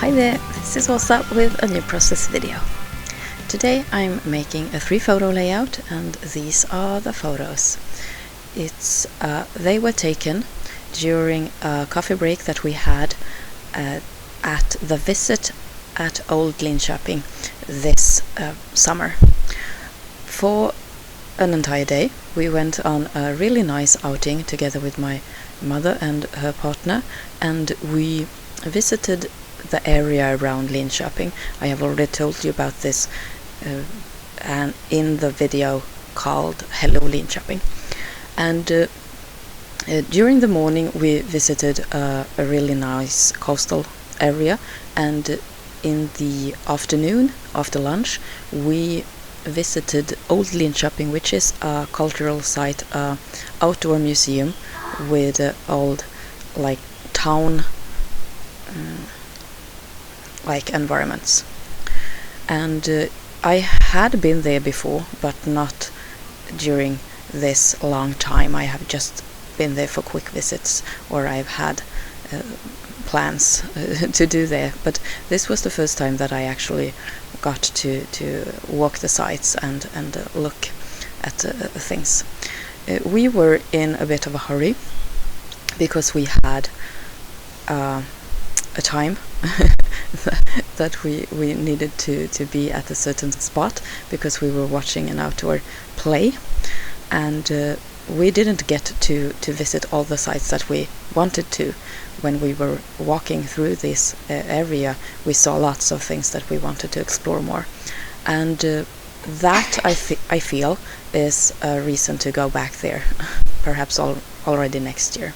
Hi there, this is Åsa with a new process video. Today I'm making a 3-photo layout, and these are the photos. They were taken during a coffee break that we had at the visit at Old Linköping this summer. For an entire day we went on a really nice outing together with my mother and her partner, and we visited the area around Linköping. I have already told you about this and in the video called Hello Linköping. And during the morning we visited a really nice coastal area, and in the afternoon after lunch we visited Old Linköping, which is a cultural site, outdoor museum with old town environments. And I had been there before, but not during this long time. I have just been there for quick visits, or I've had plans to do there, but this was the first time that I actually got to walk the sites and look at things. We were in a bit of a hurry because we had a time that we needed to be at a certain spot because we were watching an outdoor play, and we didn't get to visit all the sites that we wanted to. When we were walking through this area, we saw lots of things that we wanted to explore more, and that I feel is a reason to go back there, perhaps already next year.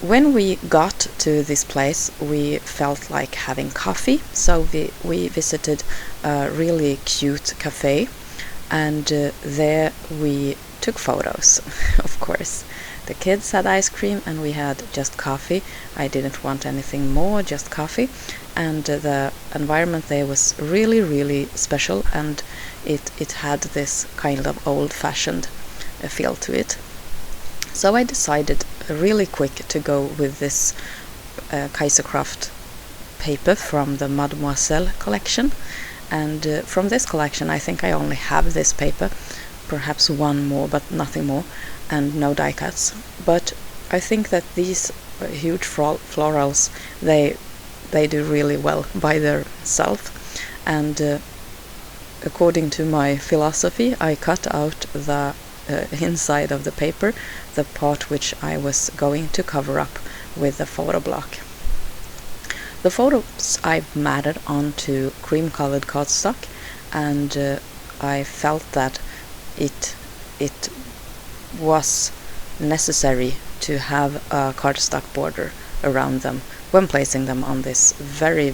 When we got to this place, we felt like having coffee, so we visited a really cute cafe, and there we took photos. Of course, the kids had ice cream and we had just coffee. I didn't want anything more, just coffee, and the environment there was really special, and it had this kind of old-fashioned feel to it. So I decided really quick to go with this Kaisercraft paper from the Mademoiselle collection, and from this collection I think I only have this paper, perhaps one more, but nothing more, and no die cuts. But I think that these huge florals, they do really well by themselves, and according to my philosophy I cut out the inside of the paper, the part which I was going to cover up with the photo block. The photos I've matted onto cream-colored cardstock, and I felt that it was necessary to have a cardstock border around them when placing them on this very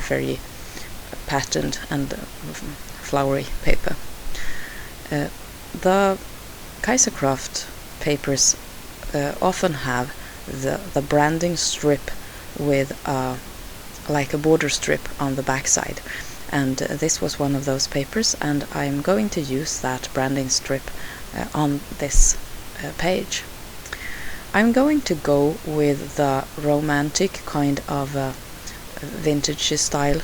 patterned and flowery paper. The Kaisercraft papers often have the branding strip with like a border strip on the back side, and this was one of those papers, and I'm going to use that branding strip on this page. I'm going to go with the romantic kind of vintage style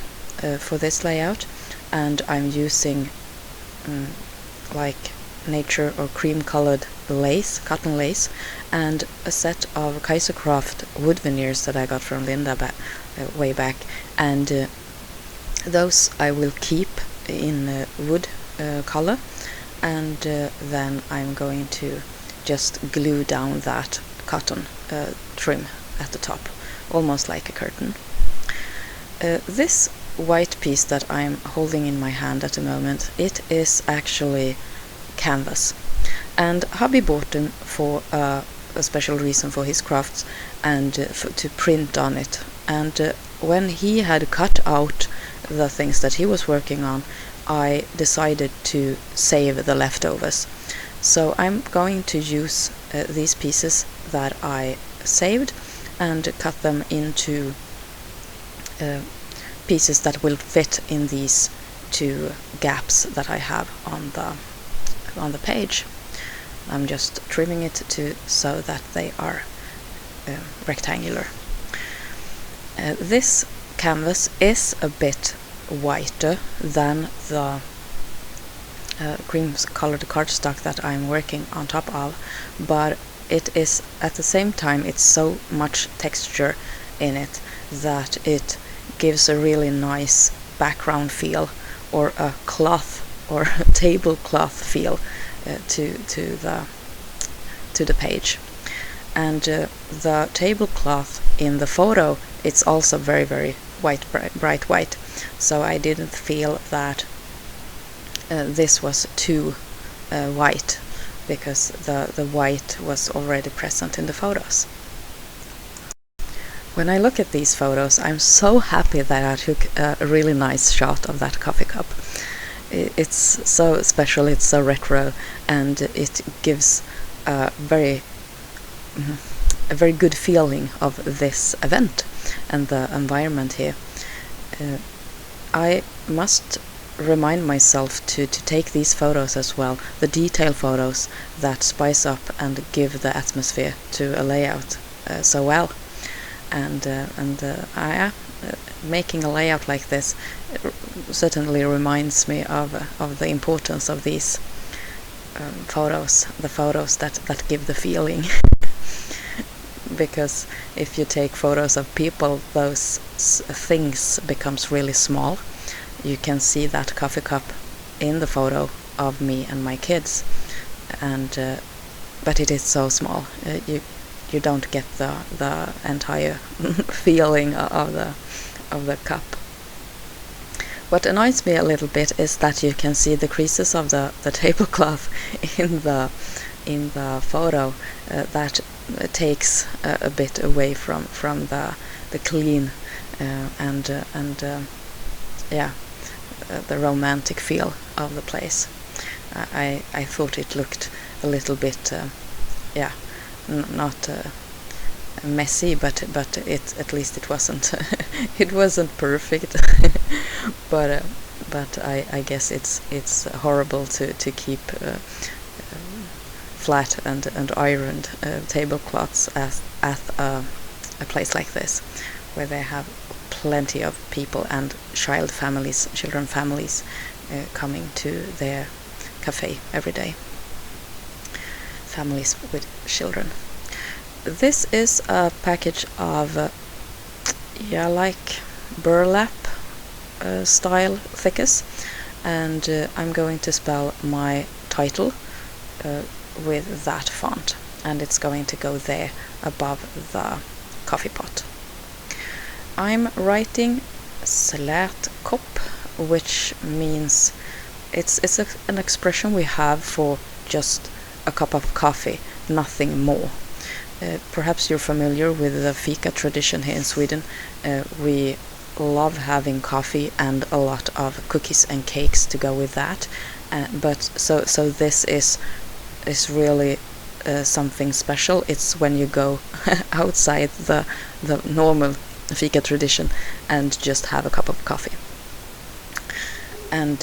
for this layout, and I'm using like nature or cream colored lace, cotton lace, and a set of Kaisercraft wood veneers that I got from Linda way back, and those I will keep in wood color, and then I'm going to just glue down that cotton trim at the top, almost like a curtain. This white piece that I'm holding in my hand at the moment, it is actually canvas, and hubby bought them for a special reason for his crafts, and to print on it. And when he had cut out the things that he was working on, I decided to save the leftovers. So I'm going to use these pieces that I saved and cut them into pieces that will fit in these two gaps that I have on the page. I'm just trimming it so that they are rectangular. This canvas is a bit whiter than the cream colored cardstock that I'm working on top of, but it is at the same time, it's so much texture in it that it gives a really nice background feel, or a cloth or tablecloth feel to the page. And the tablecloth in the photo, it's also very, very white, bright white, so I didn't feel that this was too white, because the white was already present in the photos. When I look at these photos, I'm so happy that I took a really nice shot of that coffee cup. It's so special, it's so retro, and it gives a very good feeling of this event and the environment here. I must remind myself to take these photos as well, the detail photos that spice up and give the atmosphere to a layout so well. And making a layout like this certainly reminds me of the importance of these photos, the photos that give the feeling. Because if you take photos of people, those things becomes really small. You can see that coffee cup in the photo of me and my kids, and but it is so small. You don't get the entire feeling of the cup. What annoys me a little bit is that you can see the creases of the tablecloth in the photo. That takes a bit away from the clean and the romantic feel of the place. I thought it looked a little bit not messy, but it, at least it wasn't it wasn't perfect. but I guess it's horrible to keep flat and ironed tablecloths at a place like this, where they have plenty of people and children families coming to their cafe every day. Families with children. This is a package of like burlap style thickness, and I'm going to spell my title with that font, and it's going to go there above the coffee pot. I'm writing Slät kopp, which means it's an expression we have for just a cup of coffee, nothing more. Perhaps you're familiar with the fika tradition here in Sweden. We love having coffee and a lot of cookies and cakes to go with that. But so this is really something special. It's when you go outside the normal fika tradition and just have a cup of coffee. And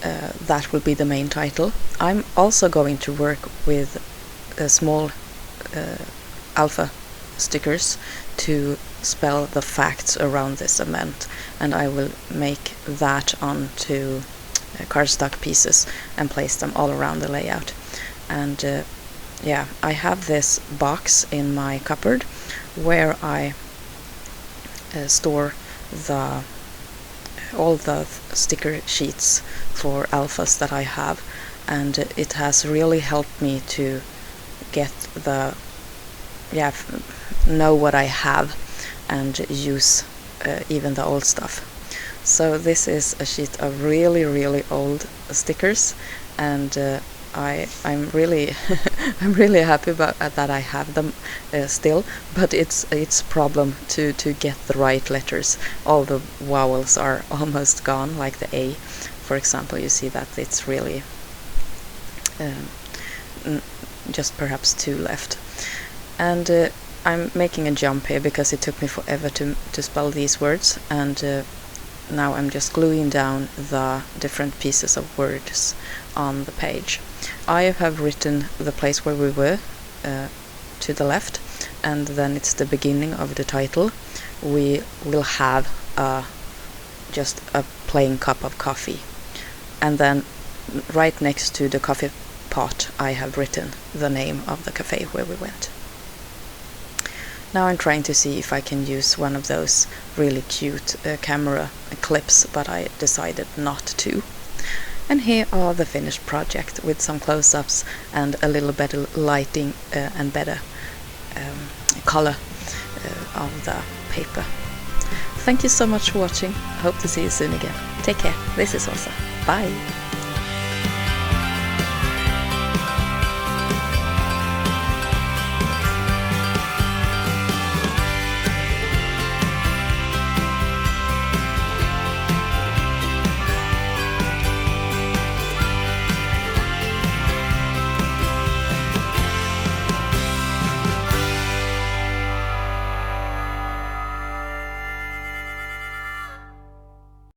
that will be the main title. I'm also going to work with small alpha stickers to spell the facts around this event, and I will make that onto cardstock pieces and place them all around the layout. And I have this box in my cupboard where I store all the sticker sheets for alphas that I have, and it has really helped me to get know what I have and use even the old stuff. So this is a sheet of really, really old stickers, and I'm really I'm really happy about that I have them still, but it's a problem to get the right letters. All the vowels are almost gone, like the A, for example. You see that it's really just perhaps 2 left. And I'm making a jump here because it took me forever to spell these words, and now I'm just gluing down the different pieces of words on the page. I have written the place where we were to the left, and then it's the beginning of the title. We will have just a plain cup of coffee, and then right next to the coffee pot I have written the name of the cafe where we went. Now I'm trying to see if I can use one of those really cute camera clips, but I decided not to. And here are the finished project with some close-ups and a little better lighting and better color of the paper. Thank you so much for watching. Hope to see you soon again. Take care. This is Åsa. Bye.